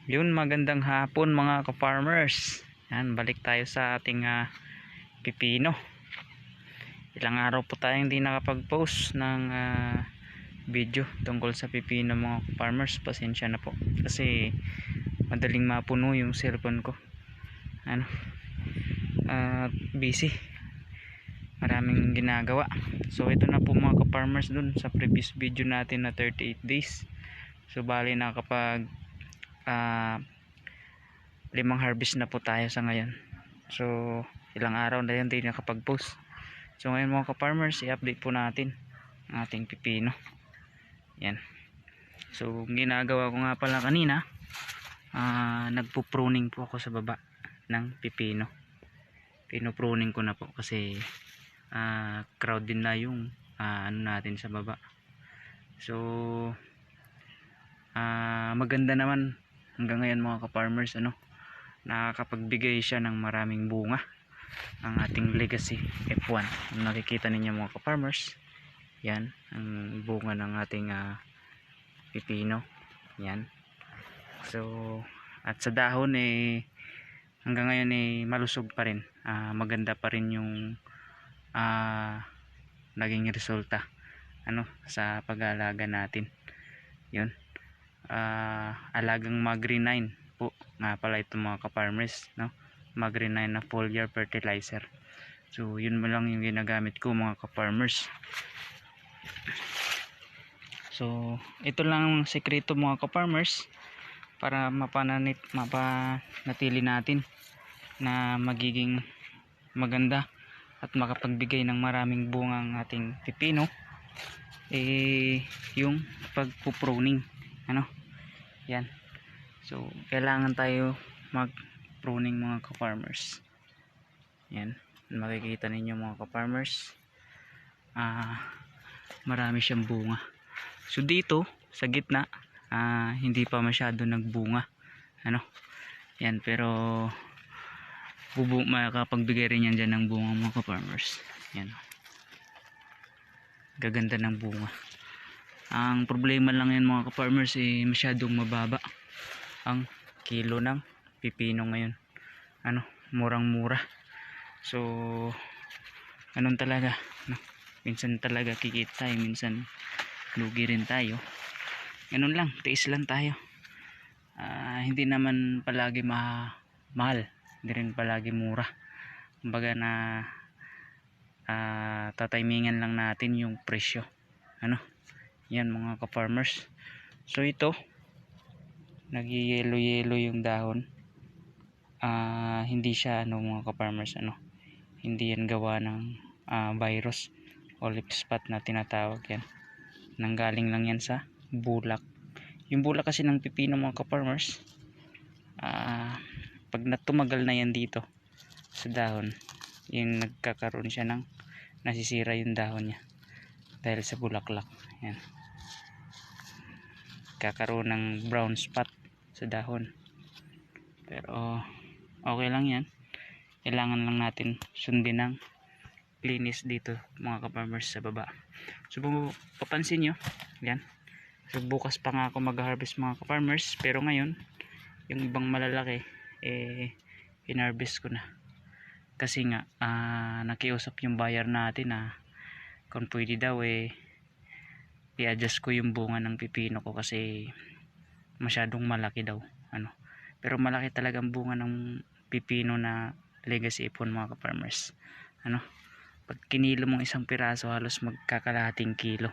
Yun, magandang hapon mga ka-farmers. Yan, balik tayo sa ating pipino. Ilang araw po tayong hindi nakapag-post ng video tungkol sa pipino mga ka-farmers. Pasensya na po kasi madaling mapuno yung cellphone ko. Busy. Maraming ginagawa. So ito na po mga ka-farmers, dun sa previous video natin na 38 days. So bali nakapag 5 harvest na po tayo sa ngayon. So ilang araw na yun hindi nakapag-post. So ngayon mga ka-farmers, i-update po natin ang ating pipino. Yan. So ginagawa ko nga pala kanina, nagpo-pruning po ako sa baba ng pipino. Pino-pruning ko na po kasi crowd din na yung ano natin sa baba. So maganda naman hanggang ngayon mga ka-farmers, nakakapagbigay siya ng maraming bunga ang ating legacy F1. Nakikita ninyo mga ka-farmers, yan ang bunga ng ating pipino. Yan. So at sa dahon hanggang ngayon malusog pa rin, maganda pa rin yung naging resulta sa pag-aalaga natin. Yun, alagang Magri 9 po nga pala ito mga ka-farmers, Magri 9 na foliar fertilizer. So yun mo lang yung ginagamit ko mga ka-farmers. So ito lang ang sekreto mga ka-farmers para mapanatili natin na magiging maganda at makapagbigay ng maraming bunga ang ating pipino, yung pagpo-pruning. Yan. So kailangan tayo mag-pruning mga ka-farmers. Yan, makikita ninyo mga ka-farmers, marami siyang bunga. So dito sa gitna hindi pa masyado nagbunga, yan, pero makapagbigay rin yan dyan ng bunga mga ka-farmers. Yan, gaganda ng bunga. Ang problema lang yan mga ka-farmers, masyadong mababa ang kilo ng pipino ngayon. Murang mura. So ganun talaga, minsan talaga kikita tayo, minsan lugi rin tayo. Ganun lang, tiis lang tayo. Hindi naman palagi mahal, hindi rin palagi mura. Kumbaga tataymingan lang natin yung presyo. Yan mga ka-farmers. So ito, nag-yellow yung dahon. Hindi siya mga ka-farmers, hindi yan gawa ng virus o leaf spot na tinatawag. Yan, nanggaling lang yan sa bulak. Yung bulak kasi ng pipino mga ka-farmers, pag natumagal na yan dito sa dahon, yung nagkakaroon siya ng nasisira yung dahon niya dahil sa bulaklak. Yan, kakaroon ng brown spot sa dahon. Pero okay lang yan, kailangan lang natin sundin ng linis dito mga ka-farmers sa baba. So papansin nyo yan, so bukas pa nga ako mag-harvest mga ka-farmers, pero ngayon yung ibang malalaki in-harvest ko na kasi nga nakiusap yung buyer natin na kung pwede daw i-adjust ko yung bunga ng pipino ko kasi masyadong malaki daw. Pero malaki talagang bunga ng pipino na legacy ipon mga ka-farmers. Pag kinilo mong isang piraso, halos magkakalahating kilo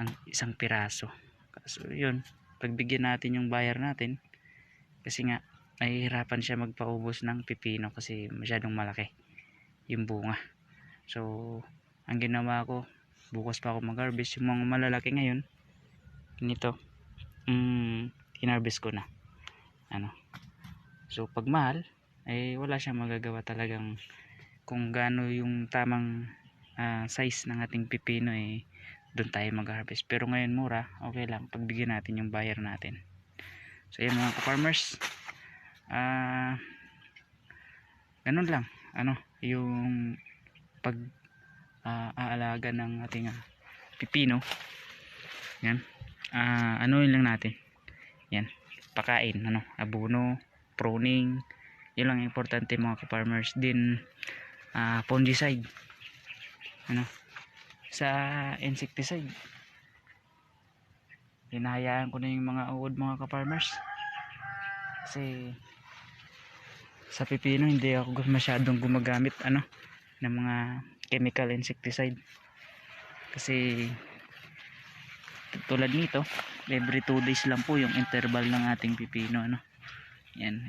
ang isang piraso. So yun, pagbigyan natin yung buyer natin kasi nga nahihirapan siya magpaubos ng pipino kasi masyadong malaki yung bunga. So ang ginawa ko, bukas pa ako mag-harvest. Yung mga malalaki ngayon nito, in-harvest ko na. So pag mahal wala siyang magagawa talagang. Kung gaano yung tamang size ng ating pipino, doon tayo mag-harvest. Pero ngayon mura, okay lang, pagbigyan natin yung buyer natin. So yan mga ka-farmers, ganun lang yung pag aalaga ng ating pipino. Yan, yun lang natin. Yan, pakain, ano, abono, pruning, yun lang importante mga ka-farmers. Din fungicide, ano, sa insecticide hinahayaan ko na yung mga uod mga ka-farmers, kasi sa pipino hindi ako masyadong gumagamit ano ng mga chemical insecticide, kasi tulad nito every 2 days lang po yung interval ng ating pipino, ano, yan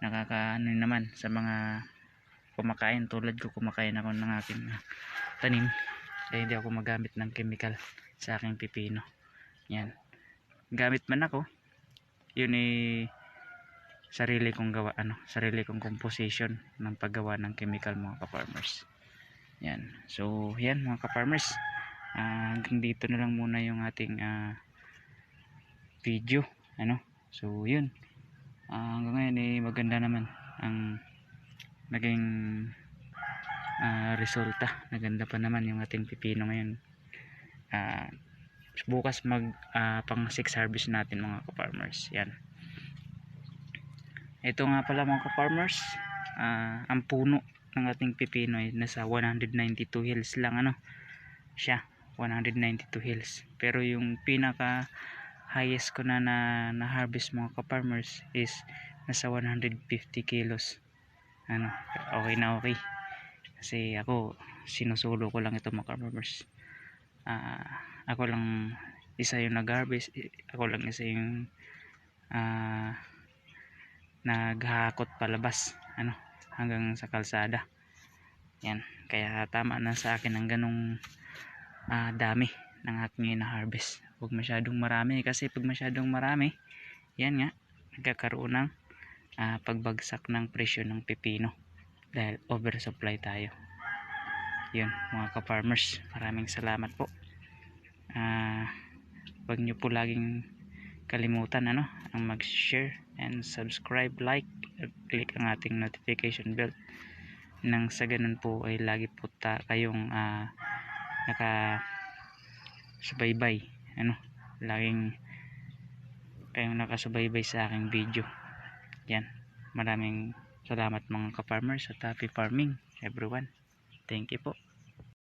nakakaano naman sa mga kumakain. Tulad ko, kumakain ako ng aking tanim, hindi ako magamit ng chemical sa aking pipino. Yan, gamit man ako, yun sarili kong gawa, ano, sarili kong composition ng paggawa ng chemical mga ka-farmers. Yan, so yan mga ka-farmers, hanggang dito na lang muna yung ating video, ano. So yun, hanggang ngayon maganda naman ang naging resulta. Naganda pa naman yung ating pipino ngayon. Bukas pang 6 harvest natin mga ka-farmers. Yan, ito nga pala mga ka-farmers, ang puno ng ating pipino ay nasa 192 hills lang, ano siya, 192 hills. Pero yung pinaka highest ko na harvest mga ka-farmers is nasa 150 kilos, ano, okay na okay, kasi ako sinusulo ko lang ito mga ka-farmers. Ako lang isa yung nag-harvest, ako lang isa yung naghakot palabas, ano, hanggang sa kalsada. Yan, kaya tama na sa akin ang ganong dami ng aking na-harvest. Huwag masyadong marami, kasi pag masyadong marami, yan nga, nagkakaroon ng pagbagsak ng presyo ng pipino dahil oversupply tayo. Yun mga ka-farmers, maraming salamat po. Huwag nyo po laging kalimutan, ano, ang mag-share and subscribe, like, click ang ating notification bell, nang sa ganun po ay lagi po kayong nakasubaybay, ano, laging kayong nakasubaybay sa aking video. Yan, maraming salamat mga ka-farmers, at happy farming everyone. Thank you po.